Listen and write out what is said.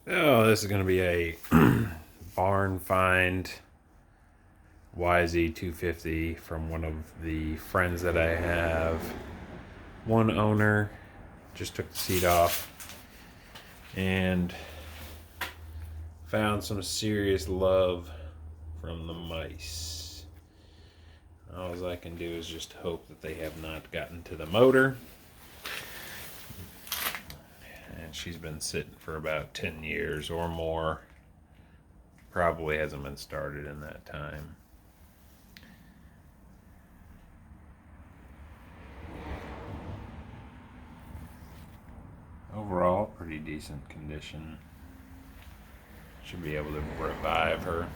Oh, this is going to be a barn find YZ250 from one of the friends that I have. One owner just took the seat off and found some serious love from the mice. All I can do is just hope that they have not gotten to the motor. And she's been sitting for about 10 years or more. Probably hasn't been started in that time. Overall, pretty decent condition. Should be able to revive her.